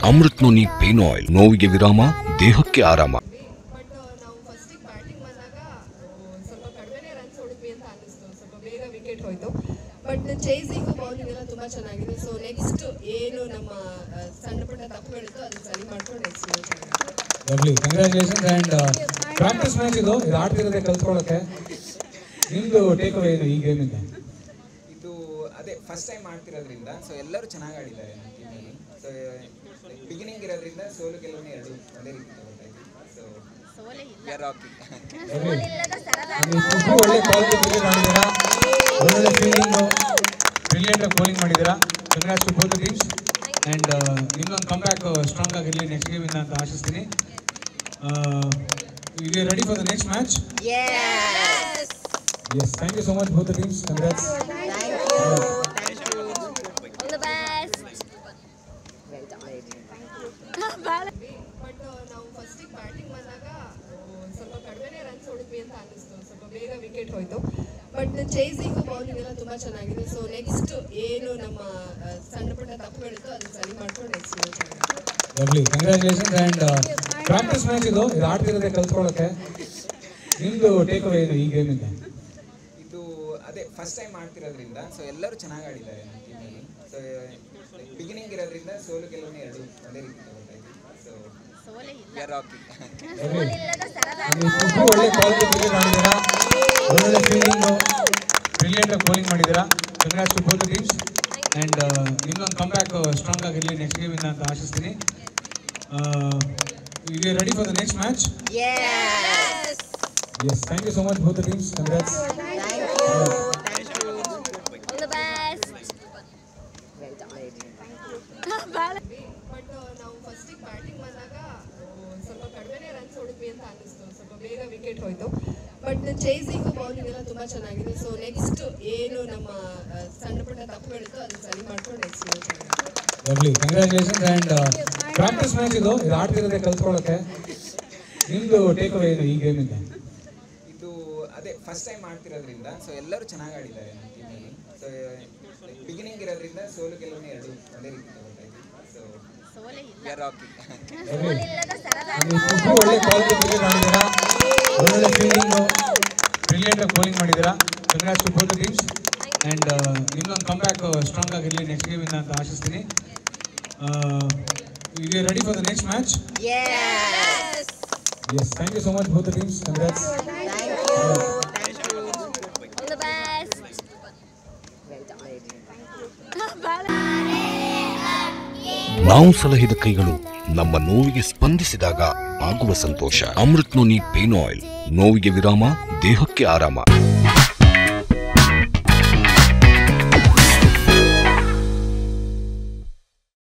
Amrit noni pain oil, ನೋವಿಗೆ ವಿರಾಮ, ದೇಹಕ್ಕೆ ಆರಾಮ. ಬಟ್ ನಾವು ಫಸ್ಟಿಗೆ ಬ್ಯಾಟಿಂಗ್ ಬಂದಾಗ ಸ್ವಲ್ಪ ಕಡಿಮೆನೇ ರನ್ಸ್ ಹೊಡಿದ್ವಿ ಅಂತ ಅನ್ನಿಸ್ತು, ಸ್ವಲ್ಪ ಬೇಗ ವಿಕೆಟ್ ಹೋಯ್ತು. ಬಟ್ ಚೇಸಿಂಗ್ ಬೌಲಿಂಗ್ ಎಲ್ಲ ತುಂಬಾ ಚೆನ್ನಾಗಿದೆ. ಸೊ ನೆಕ್ಸ್ಟ್ ಏನು ನಮ್ಮ ಸಣ್ಣ ಪುಟ್ಟ ತಪ್ಪುಗಳಿತ್ತು ಅದನ್ನ ಸರಿ ಮಾಡ್ಕೊಂಡು next lovely, congratulations. And practice match ಇದು ಆಡ್ತಿರೋದೇ ಕಲ್ತ್ಕೊಳ್ಳೋಕ್ಕೆ. ನಿಮ್ಮದು ಟೇಕ್ ಅವೇ ಏನು ಈ ಗೇಮಿಂದ? ಇದು ಅದೇ ಫಸ್ಟ್ ಟೈಮ್ ಮಾಡ್ತಿರೋದ್ರಿಂದ ಸೊ ಎಲ್ಲರೂ ಚೆನ್ನಾಗಿ ಆಡಿದ್ದಾರೆ ನಮ್ಮ ಟೀಮಲ್ಲಿ. ಸೊ ಬಿಗಿನಿಂಗ್ ಇರೋದ್ರಿಂದ ಸೋಲು ಗೆಲುವು ಎರಡು ಅದೇ ರೀತಿ ತಗೊಳ್ತಾ ಇದ್ದೀವಿ. ಸೊ ಒಳ್ಳೆ ಕ್ವಾಲಿಟಿ ಕ್ರಿಕೆಟ್ ಮಾಡಿದ್ದೀರಾ, ಒಳ್ಳೊಳ್ಳೆ ಫೀಲ್ಡಿಂಗು, ಬ್ರಿಲಿಯಂಟಾಗಿ ಬೌಲಿಂಗ್ ಮಾಡಿದ್ದೀರಾ. Congrats to both the teams. And ನಿಮ್ಮೊಂದು ಕಂಬ್ಯಾಕ್ ಸ್ಟ್ರಾಂಗ್ ಆಗಿರಲಿ ನೆಕ್ಸ್ಟ್ ಗೇಮಿಂದ ಅಂತ ಆಶಿಸ್ತೀನಿ. You are ready for the next match? Yes, thank you so much both the teams. Congrats. Thank you. All the best. But ನಾವು ಫಸ್ಟಿಗೆ batting ಬಂದಾಗ ಸ್ವಲ್ಪ ಕಡಿಮೆನೇ ರನ್ಸ್ ಹೊಡಿದ್ವಿ ಅಂತ ಅನ್ನಿಸ್ತು, ಸ್ವಲ್ಪ ಬೇಗ ವಿಕೆಟ್ ಹೋಯ್ತು. ಬಟ್ ಚೇಸಿಂಗ್ ಬೌಲಿಂಗ್ ಎಲ್ಲ ತುಂಬಾ ಚೆನ್ನಾಗಿದೆ. ಸೊ ನೆಕ್ಸ್ಟ್ ಏನು ನಮ್ಮ ಸಣ್ಣ ಪುಟ್ಟ ತಪ್ಪುಗಳಿತ್ತು ಅದನ್ನ ಸರಿ ಮಾಡ್ಕೊಂಡು next lovely, congratulations. And practice match ಇದು ಆಡ್ತಿರೋದೇ ಕಲ್ತ್ಕೊಳ್ಳೋಕ್ಕೆ. ನಿಮ್ಮದು ಟೇಕ್ ಅವೇ ಏನು ಈ ಗೇಮಿಂದ? ಇದು ಅದೇ ಫಸ್ಟ್ ಟೈಮ್ ಮಾಡ್ತಿರೋದ್ರಿಂದ ಸೊ ಎಲ್ಲರೂ ಚೆನ್ನಾಗಿ ಆಡಿದ್ದಾರೆ ನಮ್ಮ ಟೀಮಲ್ಲಿ. ಸೊ ಬಿಗಿನಿಂಗ್ ಇರೋದ್ರಿಂದ ಸೋಲು ಗೆಲುವು ಎರಡು ಅದೇ ರೀತಿ ತಗೊಳ್ತಾ ಇದ್ದೀವಿ. ಸೊ ಒಳ್ಳೆ ಕ್ವಾಲಿಟಿ ಕ್ರಿಕೆಟ್ ಮಾಡಿದ್ದೀರಾ, ಒಳ್ಳೊಳ್ಳೆ ಫೀಲ್ಡಿಂಗು, ಬ್ರಿಲಿಯಂಟಾಗಿ ಬೌಲಿಂಗ್ ಮಾಡಿದ್ದೀರಾ. Congrats to both the teams. And ನಿಮ್ಮೊಂದು ಕಂಬ್ಯಾಕ್ ಸ್ಟ್ರಾಂಗ್ ಆಗಿರಲಿ ನೆಕ್ಸ್ಟ್ ಗೇಮಿಂದ ಅಂತ ಆಶಿಸ್ತೀನಿ. You are ready for the next match? Yes, thank you so much both the teams. Congrats. Thank you. All the best. But ನಾವು ಫಸ್ಟಿಗೆ batting ಬಂದಾಗ ಸ್ವಲ್ಪ ಕಡಿಮೆನೇ ರನ್ಸ್ ಹೊಡಿದ್ವಿ ಅಂತ ಅನ್ನಿಸ್ತು, ಸ್ವಲ್ಪ ಬೇಗ ವಿಕೆಟ್ ಹೋಯ್ತು. ಬಟ್ ಚೇಸಿಂಗ್ ಬೌಲಿಂಗ್ ಎಲ್ಲ ತುಂಬಾ ಚೆನ್ನಾಗಿದೆ. ಸೊ ನೆಕ್ಸ್ಟ್ ಏನು ನಮ್ಮ ಸಣ್ಣ ಪುಟ್ಟ ತಪ್ಪುಗಳಿತ್ತು ಅದನ್ನ ಸರಿ ಮಾಡ್ಕೊಂಡು next lovely, congratulations. And practice match ಇದು ಆಡ್ತಿರೋದೇ ಕಲ್ತ್ಕೊಳ್ಳೋಕ್ಕೆ. ನಿಮ್ಮದು ಟೇಕ್ ಅವೇ ಏನು ಈ ಗೇಮಿಂದ? ಇದು ಅದೇ ಫಸ್ಟ್ ಟೈಮ್ ಮಾಡ್ತಿರೋದ್ರಿಂದ ಸೊ ಎಲ್ಲರೂ ಚೆನ್ನಾಗಿ ಆಡಿದ್ದಾರೆ ನಮ್ಮ ಟೀಮಲ್ಲಿ. ಸೊ ಬಿಗಿನಿಂಗ್ ಇರೋದ್ರಿಂದ ಸೋಲು ಗೆಲುವು ಎರಡು ಅದೇ ರೀತಿ ತಗೊಳ್ತಾ ಇದ್ದೀವಿ. ಸೊ ಒಳ್ಳೆ ಕ್ವಾಲಿಟಿ ಕ್ರಿಕೆಟ್ ಮಾಡಿದ್ದೀರಾ, ಒಳ್ಳೊಳ್ಳೆ ಫೀಲ್ಡಿಂಗು, ಬ್ರಿಲಿಯಂಟಾಗಿ ಬೌಲಿಂಗ್ ಮಾಡಿದ್ದೀರಾ. Congrats to both the teams. And ನಿಮ್ಮೊಂದು ಕಂಬ್ಯಾಕ್ ಸ್ಟ್ರಾಂಗ್ ಆಗಿರಲಿ ನೆಕ್ಸ್ಟ್ ಗೇಮಿಂದ ಅಂತ ಆಶಿಸ್ತೀನಿ. You are ready for the next match? Yes, thank you so much both the teams. Congrats. Thank you. All the best. ನಾವು ಸಲಹಿದ ಕೈಗಳು ನಮ್ಮ ನೋವಿಗೆ ಸ್ಪಂದಿಸಿದಾಗ ಆಗುವ ಸಂತೋಷ. ಅಮೃತ್ ನೋನಿ ಪೇನ್ ಆಯಿಲ್, ನೋವಿಗೆ ವಿರಾಮ, ದೇಹಕ್ಕೆ ಆರಾಮ.